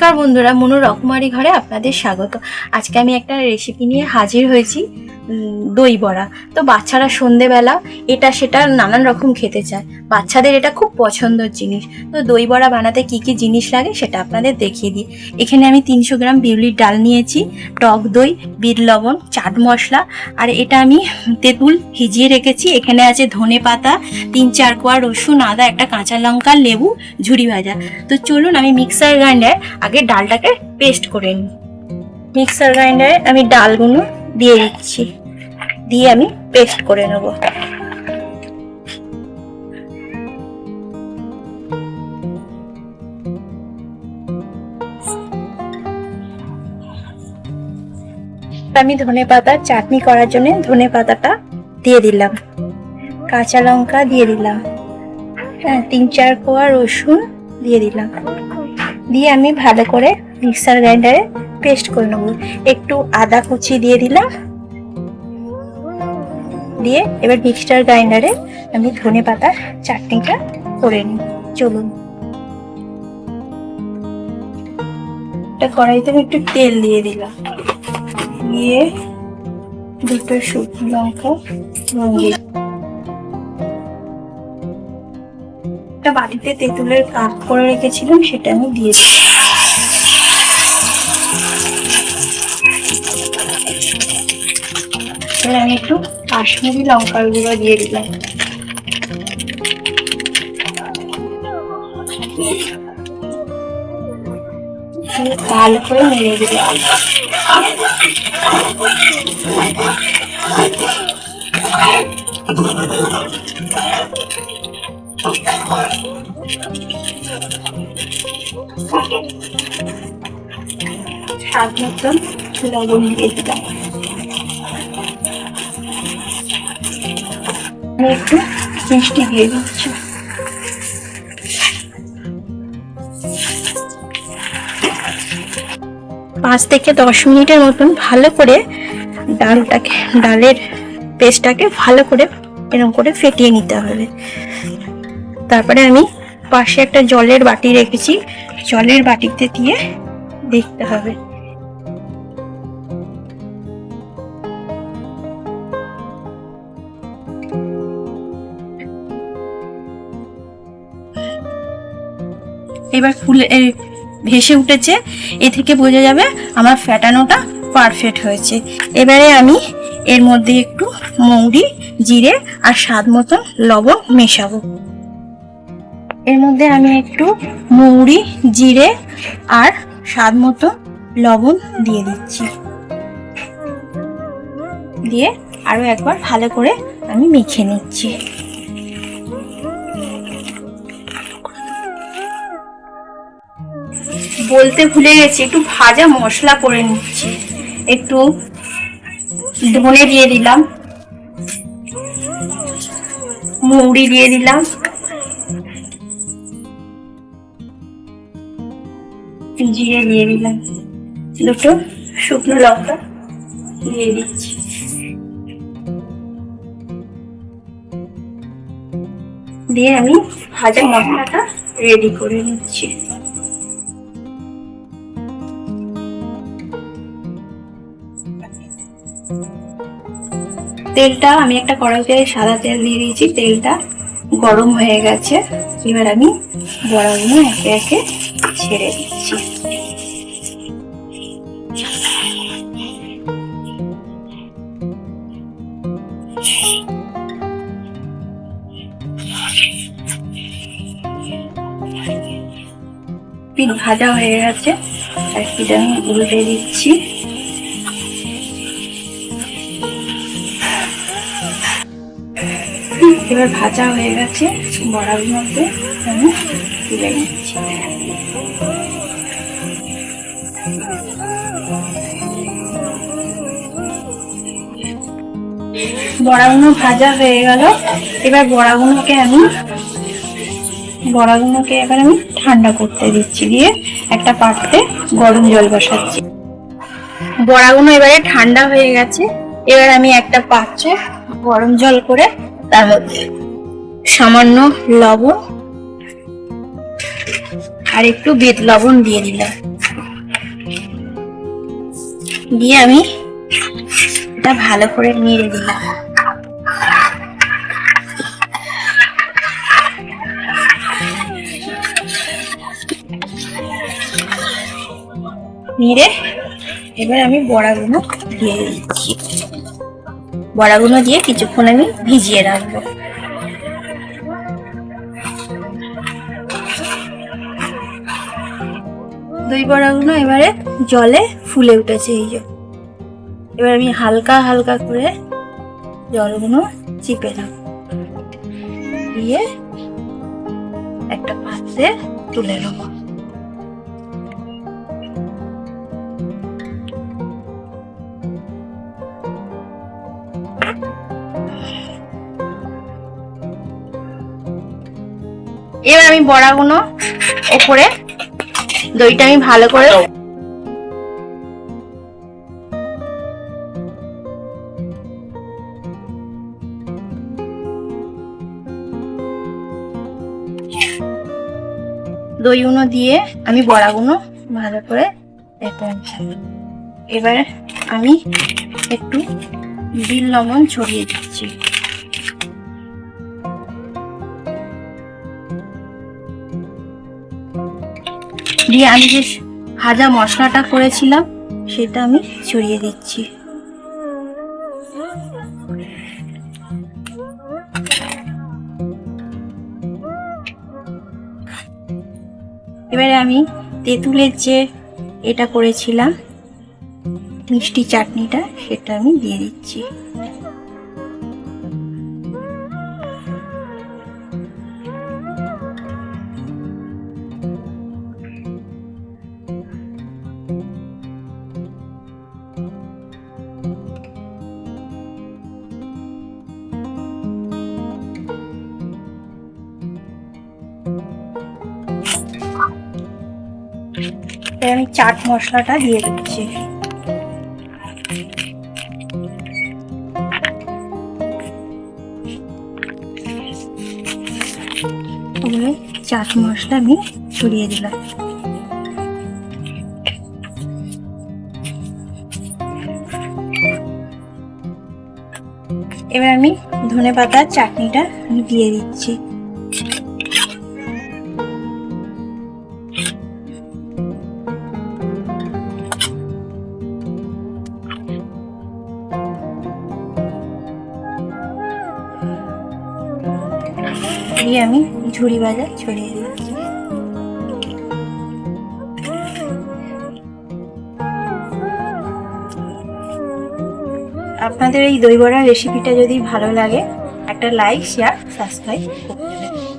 নমস্কার বন্ধুরা, মনু রকমারি ঘরে আপনাদের স্বাগত। আজকে আমি একটা রেসিপি নিয়ে হাজির হয়েছি, দই বড়া। তো বাচ্চারা সন্ধেবেলা এটা সেটা নানান রকম খেতে চায়, বাচ্চাদের এটা খুব পছন্দের জিনিস। তো দই বড়া বানাতে কি কি জিনিস লাগে সেটা আপনাদের দেখিয়ে দিই। এখানে আমি 300 গ্রাম বিউলির ডাল নিয়েছি, টক দই, বিট লবণ, চাট মশলা, আর এটা আমি তেঁতুল ভিজিয়ে রেখেছি। এখানে আছে ধনে পাতা, 3-4 কোয়া রসুন, আদা, একটা কাঁচা লঙ্কা, লেবু, ঝুরি ভাজা। তো চলুন আমি মিক্সার গ্রাইন্ডারে আগে ডালটাকে পেস্ট করে নিই। মিক্সার গ্রাইন্ডারে আমি ডালগুলো দিয়ে দিচ্ছি, দিয়ে আমি পেস্ট করে নেব। আমি ধনে পাতার চাটনি করার জন্য ধনে পাতাটা দিয়ে দিলাম, কাঁচা লঙ্কা দিয়ে দিলাম, 3-4 কোয়া রসুন দিয়ে দিলাম, দিয়ে আমি ভালো করে মিক্সার গ্রাইন্ডারে পেস্ট করে নেব। একটু আদা কুচি দিয়ে দিলাম, দিয়ে এবার মিক্সচার গ্রাইন্ডারে আমি ধনে পাতার চাটনিটা করে নিই। চলুন, একটা কড়াইতে আমি একটু তেল দিয়ে দিলাম, দিয়ে 2টো শুকনো লঙ্কা, একটা বাটিতে তেঁতুলের কাপ করে রেখেছিলাম সেটা আমি দিয়ে দিই। আমি একটু কাশ্মীরি লঙ্কার গুঁড়ো দিয়ে দিলাম, ভালো করে নেড়ে দিলাম। স্বাদ মতন লবণ দিয়ে দিলাম, একটু মিষ্টি দিয়ে দিচ্ছি। 5 থেকে 10 মিনিটের মতন ভালো করে ডালের পেস্টটাকে ভালো করে এরকম করে ফেটিয়ে নিতে হবে। তারপরে আমি পাশে একটা জলের বাটি রেখেছি, জলের বাটিতে দিয়ে দেখতে হবে। এবার ফুলে ভেসে উঠেছে, এ থেকে বোঝা যাবে আমার ফ্যাটানোটা পারফেক্ট হয়েছে। এবারে আমি এর মধ্যে একটু মৌরি, জিরে আর স্বাদ মতন লবণ মেশাবো। এর মধ্যে আমি একটু মৌরি, জিরে আর স্বাদ মতো লবণ দিয়ে দিচ্ছি, দিয়ে আরো একবার ভালো করে আমি মেখে নিচ্ছি। বলতে ভুলে গেছি, একটু ভাজা মশলা করে নিচ্ছি। একটু ধনে দিয়ে দিলাম, মৌরি দিয়ে দিলাম, জিরে দিয়ে দিলাম, 2টো শুকনো লঙ্কা দিয়ে দিচ্ছি, দিয়ে আমি ভাজা মশলাটা রেডি করে নিচ্ছি। তেলটা আমি একটা কড়াইতে সাদা তেল দিয়ে দিয়েছি, তেলটা গরম হয়ে গেছে। এবার আমি বড়াগুলো একে একে ছেড়ে দিচ্ছি। পিঠ ভাজা হয়ে গেছে, আর পিঠ আমি উল্টে দিচ্ছি। এবার ভাজা হয়ে গেছে, বড়ার মধ্যে আমি তুলে নিচ্ছি। বড়াগুলো ভাজা হয়ে গেল। এবার বড়াগুলোকে এবার আমি ঠান্ডা করতে দিচ্ছি, দিয়ে একটা পাত্রে গরম জল বসাচ্ছি। বড়াগুলো এবারে ঠান্ডা হয়ে গেছে। এবার আমি একটা পাত্রে গরম জল করে তার মধ্যে সামান্য লবণ আর একটু বিট লবণ দিয়ে দিলাম, দিয়ে আমি এটা ভালো করে নেড়ে দিলাম। নেড়ে এবার আমি বড়াগুলো দিয়ে দিচ্ছি। বড়াগুলো দিয়ে কিছুক্ষণ আমি ভিজিয়ে রাখবো। দই বড়াগুলো এবারে জলে ফুলে উঠেছে। এই যে এবার আমি হালকা হালকা করে জলগুলো চিপে নেব, দিয়ে একটা পাত্রে তুলে নেব। এবার আমি বড়াগুলো ওপরে দইটা আমি ভালো করে দইগুলো দিয়ে আমি বড়াগুলো ভালো করে এবার আমি একটু বিট লবণ ছড়িয়ে দিচ্ছি। দিয়ে আমি যে ভাজা মশলাটা করেছিলাম সেটা আমি ছড়িয়ে দিচ্ছি। এবারে আমি তেঁতুলের যে এটা করেছিলাম মিষ্টি চাটনিটা, সেটা আমি দিয়ে দিচ্ছি। আমি চাট মশলাটা দিয়ে দিচ্ছি। চাট মশলা আমি ছড়িয়ে দিলাম। এবার আমি ধনেপাতার চাটনিটা আমি দিয়ে দিচ্ছি। দিয়ে আমি ঝুড়ি ভাজা ছড়িয়ে দিচ্ছি। আপনাদের এই দই বড়ার রেসিপিটা যদি ভালো লাগে একটা লাইক, শেয়ার, সাবস্ক্রাইব করতে হবে।